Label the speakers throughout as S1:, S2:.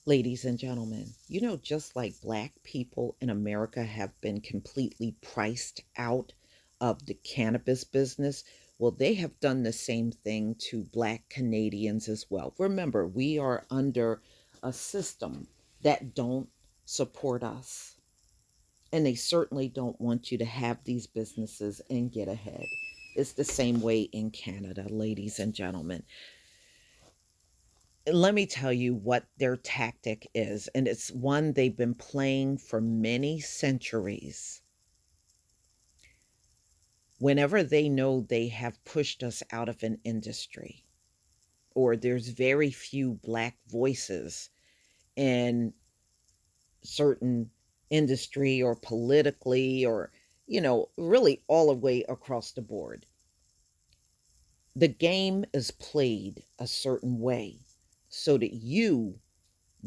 S1: Ladies and gentlemen, just like black people in America have been completely priced out of the cannabis business, well, they have done the same thing to black Canadians as well. Remember, we are under a system that don't support us. And they certainly don't want you to have these businesses and get ahead. It's the same way in Canada, ladies and gentlemen. Let me tell you what their tactic is, and it's one they've been playing for many centuries. Whenever they know they have pushed us out of an industry, or there's very few black voices in certain industry or politically, or, really all the way across the board, the game is played a certain way so that you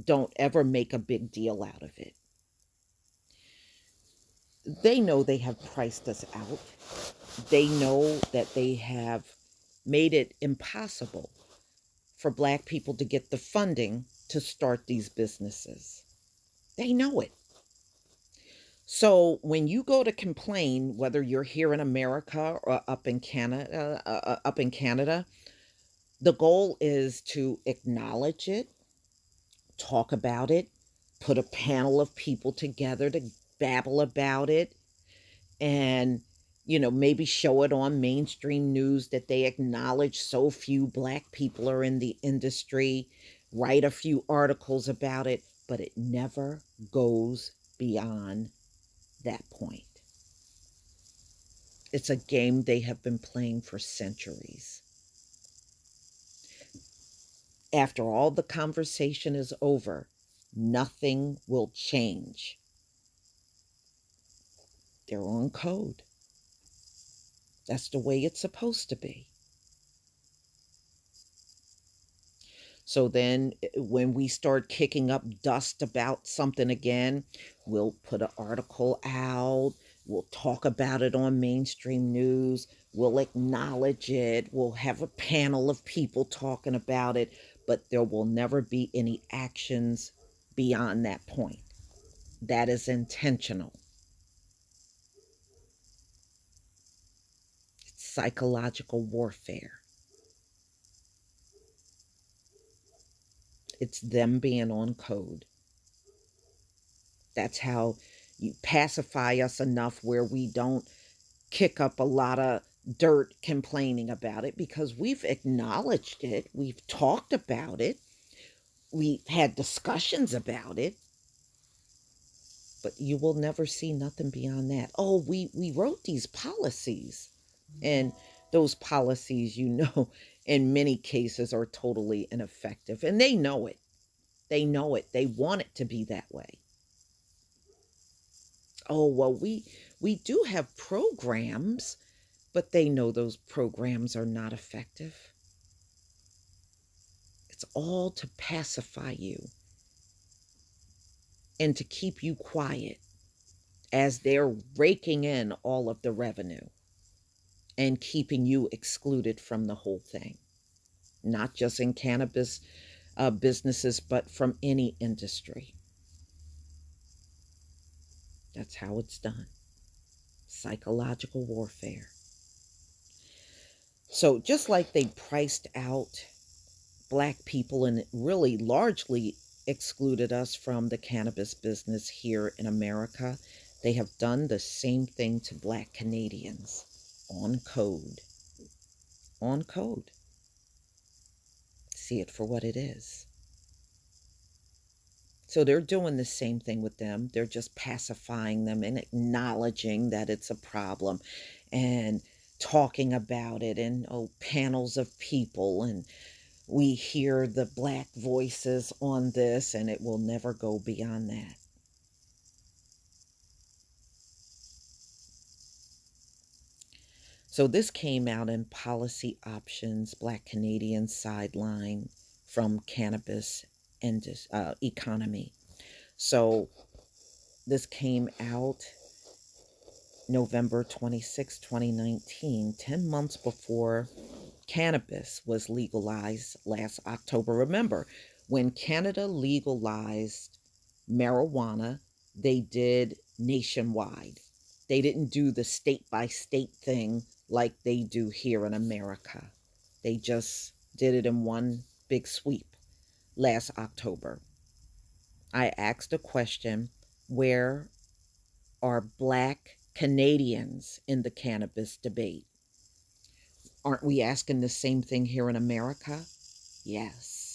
S1: don't ever make a big deal out of it. They know they have priced us out. They know that they have made it impossible for black people to get the funding to start these businesses. They know it. So when you go to complain, whether you're here in America or up in Canada, the goal is to acknowledge it, talk about it, put a panel of people together to babble about it, and maybe show it on mainstream news that they acknowledge so few black people are in the industry, write a few articles about it, but it never goes beyond that point. It's a game they have been playing for centuries. After all the conversation is over, nothing will change. They're on code. That's the way it's supposed to be. So then, when we start kicking up dust about something again, we'll put an article out. We'll talk about it on mainstream news. We'll acknowledge it. We'll have a panel of people talking about it. But there will never be any actions beyond that point. That is intentional. It's psychological warfare. It's them being on code. That's how you pacify us enough where we don't kick up a lot of dirt complaining about it, because we've acknowledged it, we've talked about it, we've had discussions about it, but you will never see nothing beyond that. Oh, we wrote these policies, and those policies, in many cases are totally ineffective, and they know it. They know it. They want it to be that way. Oh, well, we do have programs, but they know those programs are not effective. It's all to pacify you and to keep you quiet as they're raking in all of the revenue and keeping you excluded from the whole thing. Not just in cannabis businesses, but from any industry. That's how it's done. Psychological warfare. So just like they priced out black people and really largely excluded us from the cannabis business here in America, they have done the same thing to black Canadians on code. On code. See it for what it is. So they're doing the same thing with them. They're just pacifying them and acknowledging that it's a problem and talking about it, and panels of people, and we hear the black voices on this, and it will never go beyond that. So this came out in Policy Options, Black Canadians Sideline from Cannabis Economy. So this came out November 26, 2019, 10 months before cannabis was legalized last October. Remember, When Canada legalized marijuana, they did nationwide. They didn't do the state by state thing like they do here in America. They just did it in one big sweep last October. I asked a question: where are Black Canadians in the cannabis debate? Aren't we asking the same thing here in America? Yes.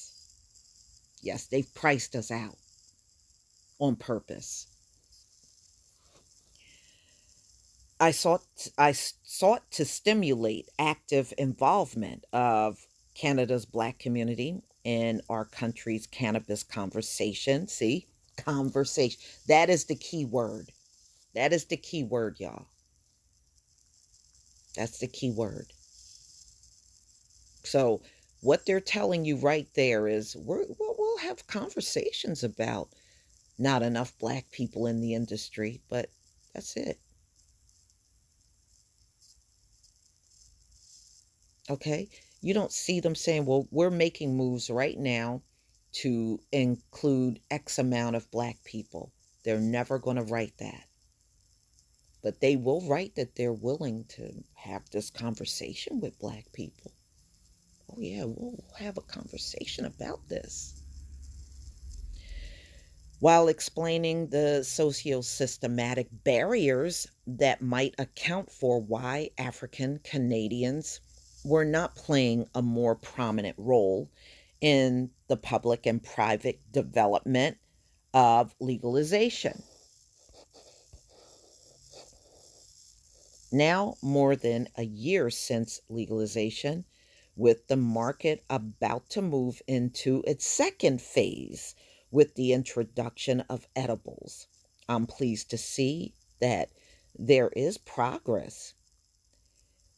S1: Yes, they've priced us out on purpose. I sought to stimulate active involvement of Canada's Black community in our country's cannabis conversation. See, conversation. That is the key word. That is the key word, y'all. That's the key word. So, what they're telling you right there is we'll have conversations about not enough Black people in the industry, but that's it. Okay. You don't see them saying, well, we're making moves right now to include X amount of Black people. They're never going to write that. But they will write that they're willing to have this conversation with Black people. Oh, yeah, we'll have a conversation about this. While explaining the socio-systematic barriers that might account for why African Canadians were not playing a more prominent role in the public and private development of legalization. Now, more than a year since legalization, with the market about to move into its second phase with the introduction of edibles, I'm pleased to see that there is progress.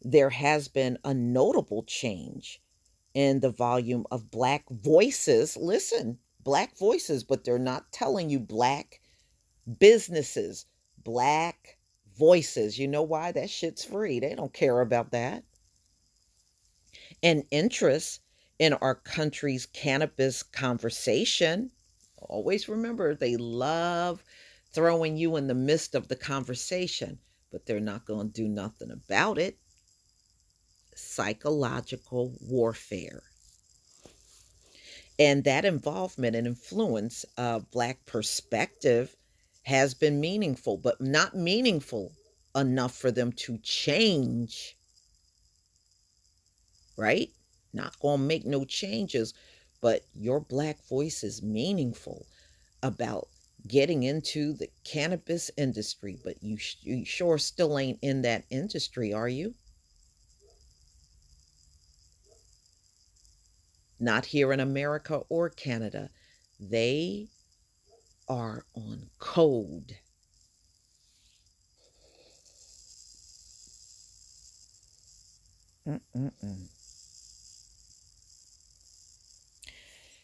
S1: There has been a notable change in the volume of Black voices. Listen, Black voices, but they're not telling you Black businesses, Black voices. You know why? That shit's free. They don't care about that. And interest in our country's cannabis conversation. Always remember, they love throwing you in the midst of the conversation, but they're not going to do nothing about it. Psychological warfare. And that involvement and influence of Black perspective has been meaningful, but not meaningful enough for them to change, right? Not going to make no changes, but your Black voice is meaningful about getting into the cannabis industry, but you sure still ain't in that industry, are you? Not here in America or Canada. They are on code. Mm-mm-mm.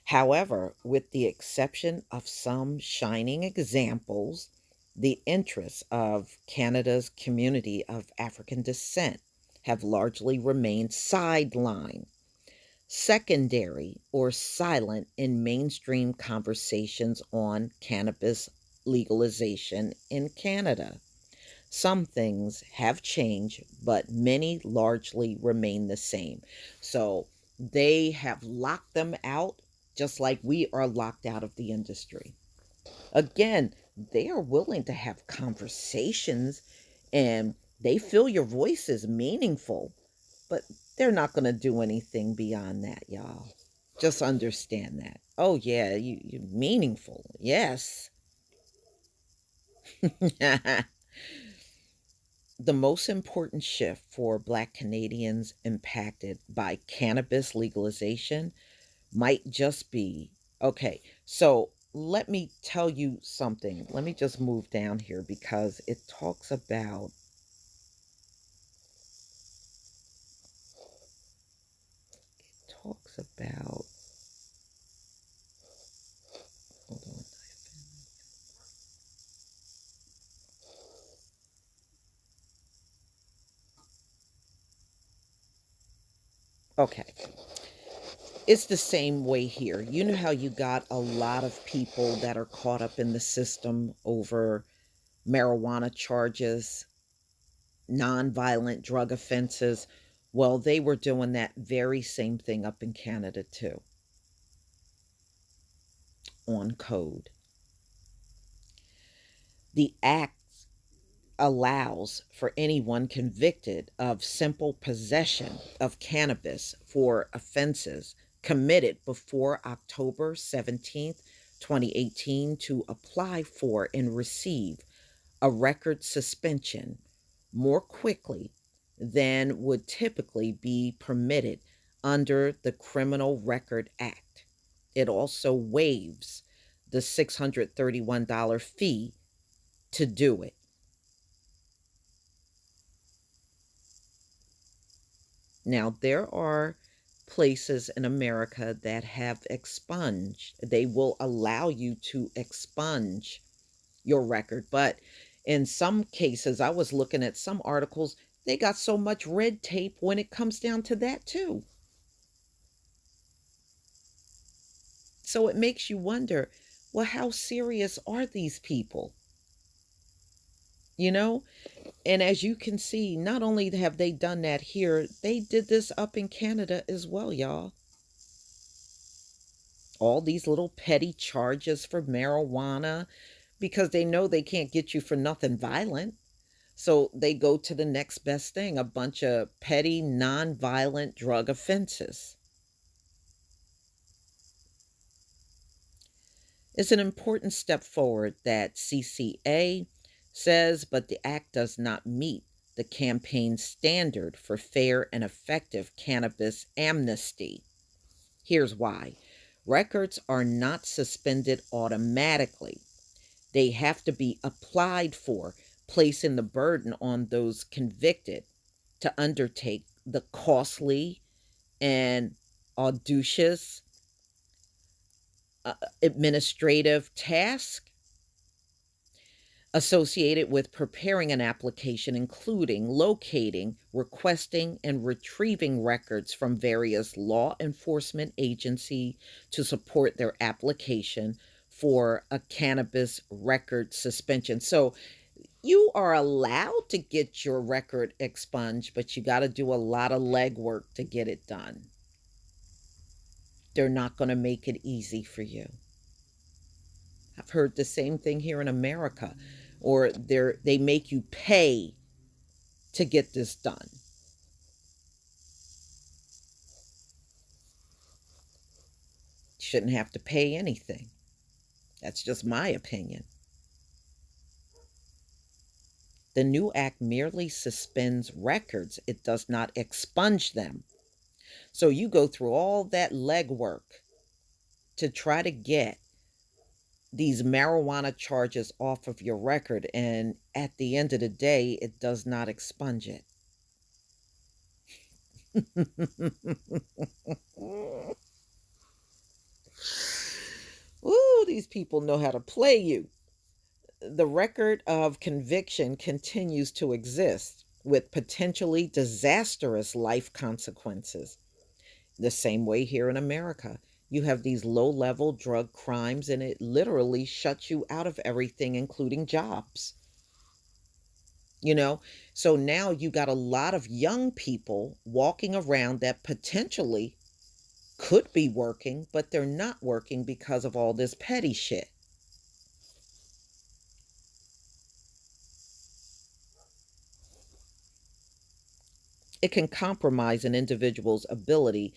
S1: However, with the exception of some shining examples, the interests of Canada's community of African descent have largely remained sidelined, secondary, or silent in mainstream conversations on cannabis legalization in Canada. Some things have changed, but many largely remain the same. So they have locked them out just like we are locked out of the industry. Again, they are willing to have conversations and they feel your voice is meaningful, but they're not going to do anything beyond that, y'all. Just understand that. Oh, yeah, you're meaningful. Yes. The most important shift for Black Canadians impacted by cannabis legalization might just be okay. So let me tell you something. Let me just move down here because it talks about hold on. Okay. It's the same way here. You know how you got a lot of people that are caught up in the system over marijuana charges, nonviolent drug offenses? Well, they were doing that very same thing up in Canada too, on code. The act allows for anyone convicted of simple possession of cannabis for offenses committed before October 17th, 2018 to apply for and receive a record suspension more quickly than would typically be permitted under the Criminal Record Act. It also waives the $631 fee to do it. Now, there are places in America that have expunged, they will allow you to expunge your record. But in some cases, I was looking at some articles, they got so much red tape when it comes down to that, too. So it makes you wonder, well, how serious are these people? You know? And as you can see, not only have they done that here, they did this up in Canada as well, y'all. All these little petty charges for marijuana because they know they can't get you for nothing violent. So they go to the next best thing, a bunch of petty, non-violent drug offenses. It's an important step forward that CCA says, but the act does not meet the campaign standard for fair and effective cannabis amnesty. Here's why. Records are not suspended automatically. They have to be applied for, placing the burden on those convicted to undertake the costly and audacious administrative task associated with preparing an application, including locating, requesting, and retrieving records from various law enforcement agencies to support their application for a cannabis record suspension. So you are allowed to get your record expunged, but you got to do a lot of legwork to get it done. They're not going to make it easy for you. I've heard the same thing here in America, or they make you pay to get this done. Shouldn't have to pay anything. That's just my opinion. The new act merely suspends records, it does not expunge them. So you go through all that legwork to try to get these marijuana charges off of your record, and at the end of the day, it does not expunge it. Ooh, these people know how to play you. The record of conviction continues to exist with potentially disastrous life consequences. The same way here in America. You have these low level drug crimes, and it literally shuts you out of everything, including jobs. You know, so now you got a lot of young people walking around that potentially could be working, but they're not working because of all this petty shit. It can compromise an individual's ability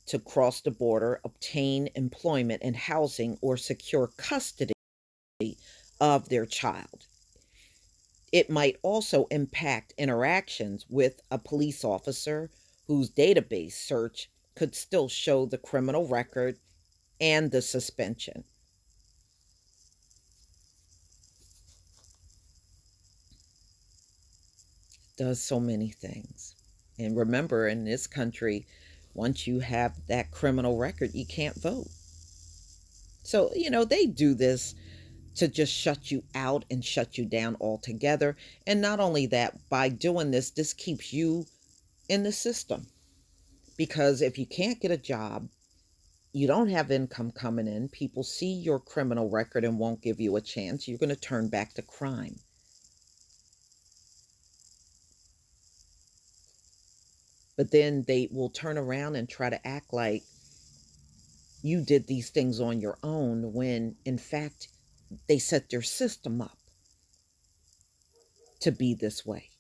S1: to cross the border, obtain employment and housing, or secure custody of their child. It might also impact interactions with a police officer whose database search could still show the criminal record and the suspension. It does so many things. And remember, in this country, once you have that criminal record, you can't vote. So, they do this to just shut you out and shut you down altogether. And not only that, by doing this, this keeps you in the system. Because if you can't get a job, You don't have income coming in. People see your criminal record and won't give you a chance. You're going to turn back to crime. But then they will turn around and try to act like you did these things on your own when, in fact, they set their system up to be this way.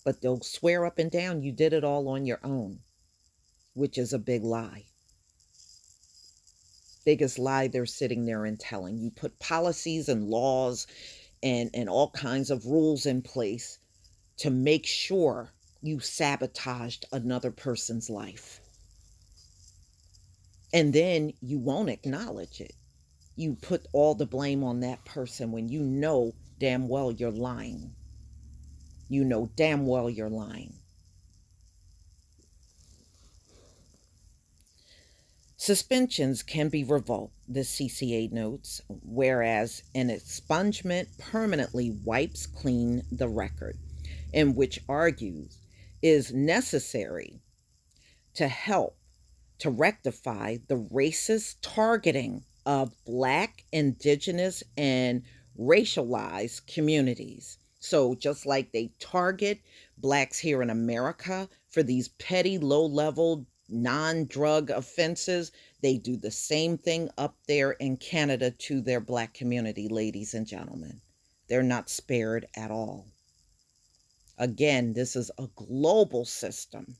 S1: But they'll swear up and down you did it all on your own, which is a big lie. Biggest lie they're sitting there and telling. You put policies and laws and all kinds of rules in place to make sure you sabotaged another person's life. And then you won't acknowledge it. You put all the blame on that person when you know damn well you're lying. You know damn well you're lying. Suspensions can be revoked, the CCA notes, whereas an expungement permanently wipes clean the record, and which argues is necessary to help to rectify the racist targeting of Black, Indigenous, and racialized communities. So, just like they target Blacks here in America for these petty, low level, non drug offenses, they do the same thing up there in Canada to their Black community, ladies and gentlemen. They're not spared at all. Again, this is a global system.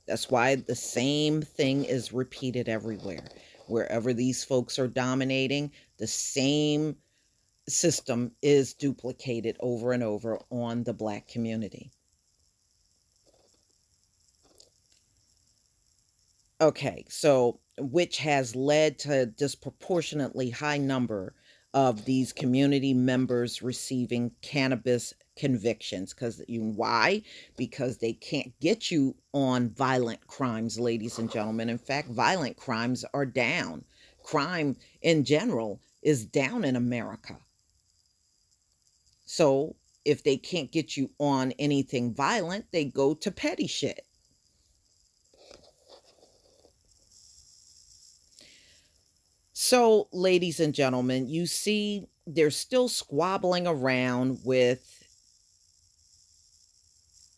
S1: That's why the same thing is repeated everywhere. Wherever these folks are dominating, the same system is duplicated over and over on the Black community. Okay, so which has led to a disproportionately high number of these community members receiving cannabis convictions. Because why? Because they can't get you on violent crimes, ladies and gentlemen. In fact, violent crimes are down. Crime in general is down in America. So if they can't get you on anything violent, they go to petty shit. So, ladies and gentlemen, you see, they're still squabbling around with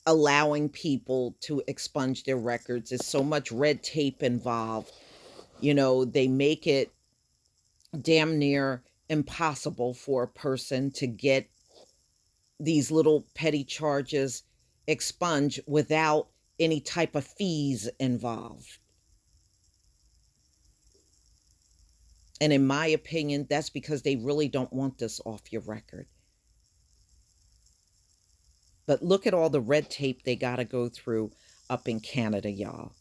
S1: allowing people to expunge their records. There's so much red tape involved. They make it damn near impossible for a person to get these little petty charges expunged without any type of fees involved. And in my opinion, that's because they really don't want this off your record. But look at all the red tape they got to go through up in Canada, y'all.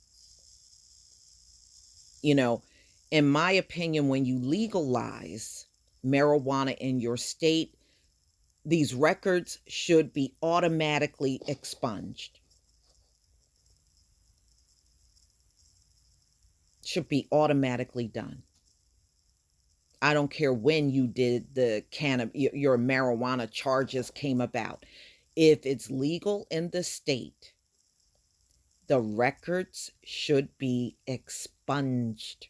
S1: You know, in my opinion, when you legalize marijuana in your state, these records should be automatically expunged. Should be automatically done. I don't care when you did the your marijuana charges came about. If it's legal in the state, the records should be expunged.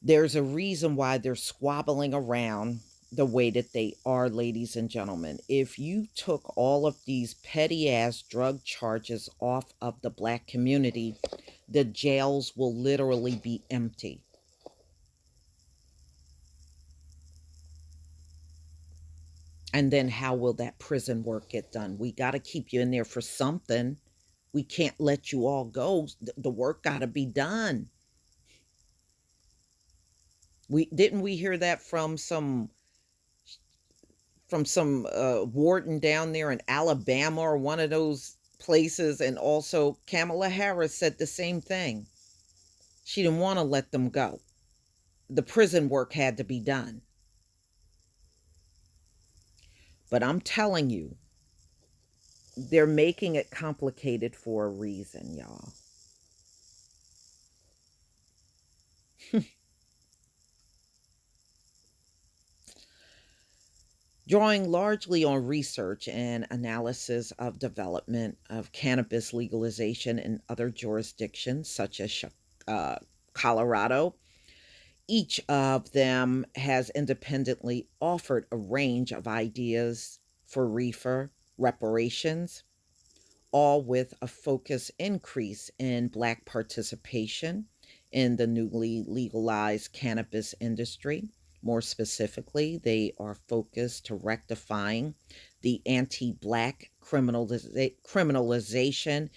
S1: There's a reason why they're squabbling around the way that they are, ladies and gentlemen. If you took all of these petty ass drug charges off of the Black community, the jails will literally be empty. And then how will that prison work get done? We got to keep you in there for something. We can't let you all go. The work got to be done. We hear that from some warden down there in Alabama or one of those places, and also Kamala Harris said the same thing. She didn't want to let them go. The prison work had to be done. But I'm telling you, they're making it complicated for a reason, y'all. Drawing largely on research and analysis of development of cannabis legalization in other jurisdictions such as uh, Colorado. Each of them has independently offered a range of ideas for reefer reparations, all with a focus increase in Black participation in the newly legalized cannabis industry. More specifically, they are focused to rectifying the anti Black criminalization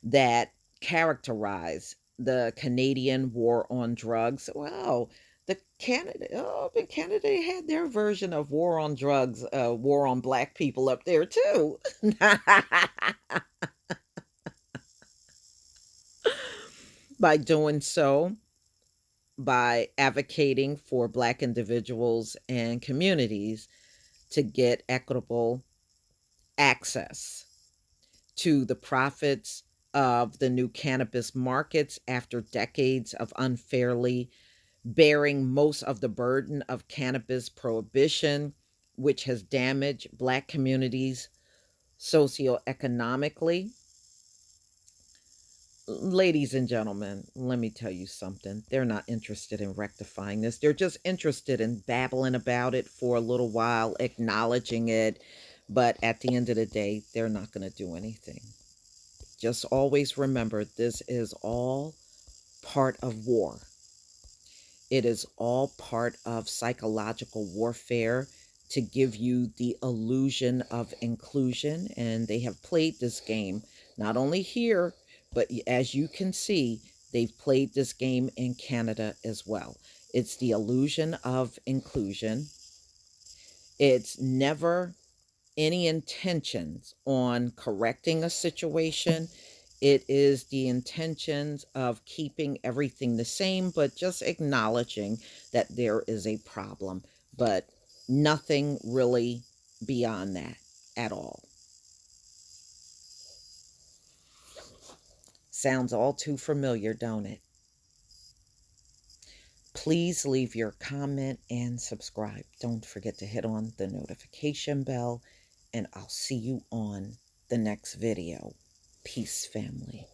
S1: that characterize the Canadian war on drugs. Wow, in Canada they had their version of war on drugs, war on Black people up there too. By doing so, by advocating for Black individuals and communities to get equitable access to the profits of the new cannabis markets after decades of unfairly bearing most of the burden of cannabis prohibition, which has damaged Black communities socioeconomically. Ladies and gentlemen, let me tell you something. They're not interested in rectifying this. They're just interested in babbling about it for a little while, acknowledging it. But at the end of the day, they're not going to do anything. Just always remember this is all part of war. It is all part of psychological warfare to give you the illusion of inclusion. And they have played this game not only here, but as you can see, they've played this game in Canada as well. It's the illusion of inclusion. It's never any intentions on correcting a situation. It is the intentions of keeping everything the same, but just acknowledging that there is a problem, but nothing really beyond that at all. Sounds all too familiar, don't it? Please leave your comment and subscribe. Don't forget to hit on the notification bell, and I'll see you on the next video. Peace, family.